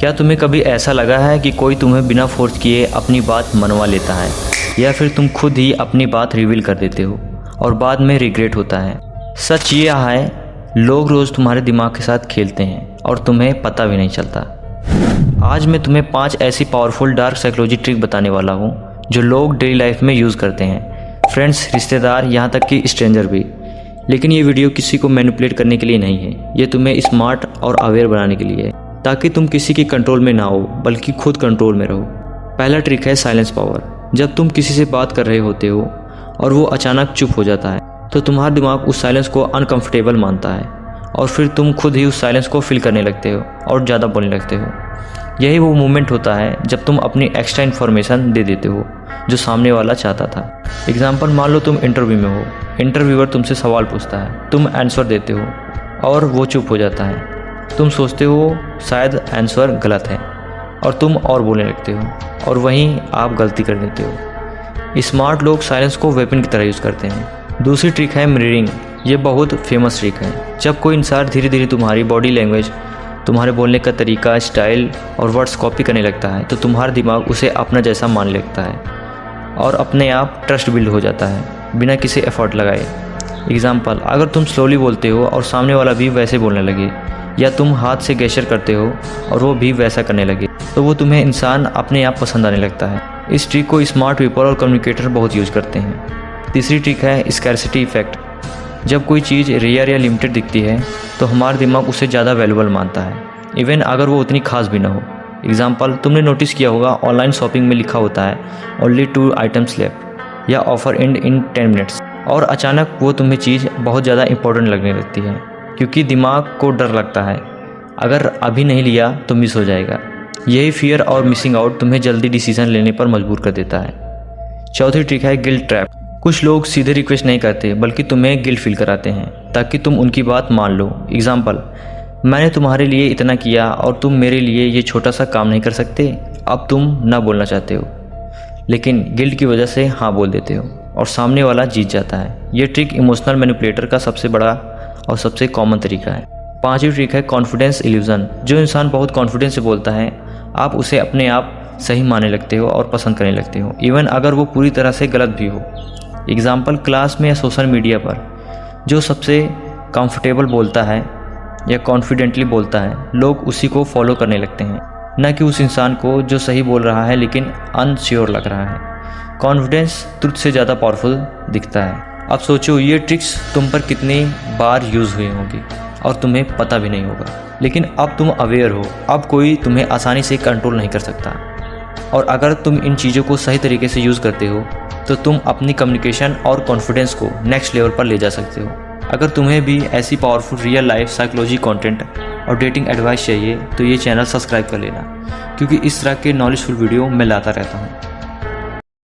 क्या तुम्हें कभी ऐसा लगा है कि कोई तुम्हें बिना फोर्स किए अपनी बात मनवा लेता है, या फिर तुम खुद ही अपनी बात रिवील कर देते हो और बाद में रिग्रेट होता है? सच ये है, लोग रोज़ तुम्हारे दिमाग के साथ खेलते हैं और तुम्हें पता भी नहीं चलता। आज मैं तुम्हें 5 ऐसी पावरफुल डार्क साइकोलॉजी ट्रिक बताने वाला हूँ जो लोग डेली लाइफ में यूज़ करते हैं, फ्रेंड्स, रिश्तेदार, यहाँ तक कि स्ट्रेंजर भी। लेकिन ये वीडियो किसी को मैनिपुलेट करने के लिए नहीं है, ये तुम्हें स्मार्ट और अवेयर बनाने के लिए है, ताकि तुम किसी के कंट्रोल में ना हो बल्कि खुद कंट्रोल में रहो। पहला ट्रिक है साइलेंस पावर। जब तुम किसी से बात कर रहे होते हो और वो अचानक चुप हो जाता है तो तुम्हारा दिमाग उस साइलेंस को अनकंफर्टेबल मानता है और फिर तुम खुद ही उस साइलेंस को फील करने लगते हो और ज़्यादा बोलने लगते हो। यही वो मोमेंट होता है जब तुम अपनी एक्स्ट्रा इन्फॉर्मेशन दे देते हो जो सामने वाला चाहता था। एग्जाम्पल, मान लो तुम इंटरव्यू में हो, इंटरव्यूअर तुमसे सवाल पूछता है, तुम आंसर देते हो और वो चुप हो जाता है। तुम सोचते हो शायद आंसर गलत है और तुम और बोलने लगते हो और वहीं आप गलती कर देते हो। स्मार्ट लोग साइलेंस को वेपन की तरह यूज़ करते हैं। दूसरी ट्रिक है मिररिंग। ये बहुत फेमस ट्रिक है। जब कोई इंसान धीरे धीरे तुम्हारी बॉडी लैंग्वेज, तुम्हारे बोलने का तरीका, स्टाइल और वर्ड्स कॉपी करने लगता है तो तुम्हारा दिमाग उसे अपना जैसा मान लगता है और अपने आप ट्रस्ट बिल्ड हो जाता है बिना किसी एफर्ट लगाए। एग्जाम्पल, अगर तुम स्लोली बोलते हो और सामने वाला भी वैसे बोलने लगे, या तुम हाथ से गेस्चर करते हो और वो भी वैसा करने लगे, तो वो तुम्हें इंसान अपने आप पसंद आने लगता है। इस ट्रिक को स्मार्ट पीपल और कम्युनिकेटर बहुत यूज़ करते हैं। तीसरी ट्रिक है स्कैरसिटी इफेक्ट। जब कोई चीज़ रेयर या लिमिटेड दिखती है तो हमारा दिमाग उसे ज़्यादा वैल्यूबल मानता है, इवन अगर वो उतनी खास भी ना हो। एग्जाम्पल, तुमने नोटिस किया होगा ऑनलाइन शॉपिंग में लिखा होता है ओनली 2 आइटम्स लेफ्ट या ऑफर एंड इन 10 मिनट्स, और अचानक वो तुम्हें चीज़ बहुत ज़्यादा इंपॉर्टेंट लगने लगती है क्योंकि दिमाग को डर लगता है अगर अभी नहीं लिया तो मिस हो जाएगा। यही फियर और मिसिंग आउट तुम्हें जल्दी डिसीजन लेने पर मजबूर कर देता है। चौथी ट्रिक है गिल्ट ट्रैप। कुछ लोग सीधे रिक्वेस्ट नहीं करते बल्कि तुम्हें गिल्ट फील कराते हैं ताकि तुम उनकी बात मान लो। एग्जाम्पल, मैंने तुम्हारे लिए इतना किया और तुम मेरे लिए ये छोटा सा काम नहीं कर सकते। अब तुम ना बोलना चाहते हो लेकिन गिल्ट की वजह से हाँ बोल देते हो और सामने वाला जीत जाता है। ये ट्रिक इमोशनल मैनिपुलेटर का सबसे बड़ा और सबसे कॉमन तरीका है। पांचवी ट्रिक है कॉन्फिडेंस इल्यूजन। जो इंसान बहुत कॉन्फिडेंस से बोलता है आप उसे अपने आप सही मानने लगते हो और पसंद करने लगते हो, इवन अगर वो पूरी तरह से गलत भी हो। एग्जाम्पल, क्लास में या सोशल मीडिया पर जो सबसे कंफर्टेबल बोलता है या कॉन्फिडेंटली बोलता है, लोग उसी को फॉलो करने लगते हैं, न कि उस इंसान को जो सही बोल रहा है लेकिन अनश्योर लग रहा है। कॉन्फिडेंस ट्रुथ से ज़्यादा पावरफुल दिखता है। अब सोचो ये ट्रिक्स तुम पर कितनी बार यूज़ हुई होंगी और तुम्हें पता भी नहीं होगा, लेकिन अब तुम अवेयर हो। अब कोई तुम्हें आसानी से कंट्रोल नहीं कर सकता, और अगर तुम इन चीज़ों को सही तरीके से यूज़ करते हो तो तुम अपनी कम्युनिकेशन और कॉन्फिडेंस को नेक्स्ट लेवल पर ले जा सकते हो। अगर तुम्हें भी ऐसी powerful real life psychology content और डेटिंग एडवाइस चाहिए तो ये चैनल सब्सक्राइब कर लेना, क्योंकि इस तरह के नॉलेजफुल वीडियो मैं लाता रहता हूँ।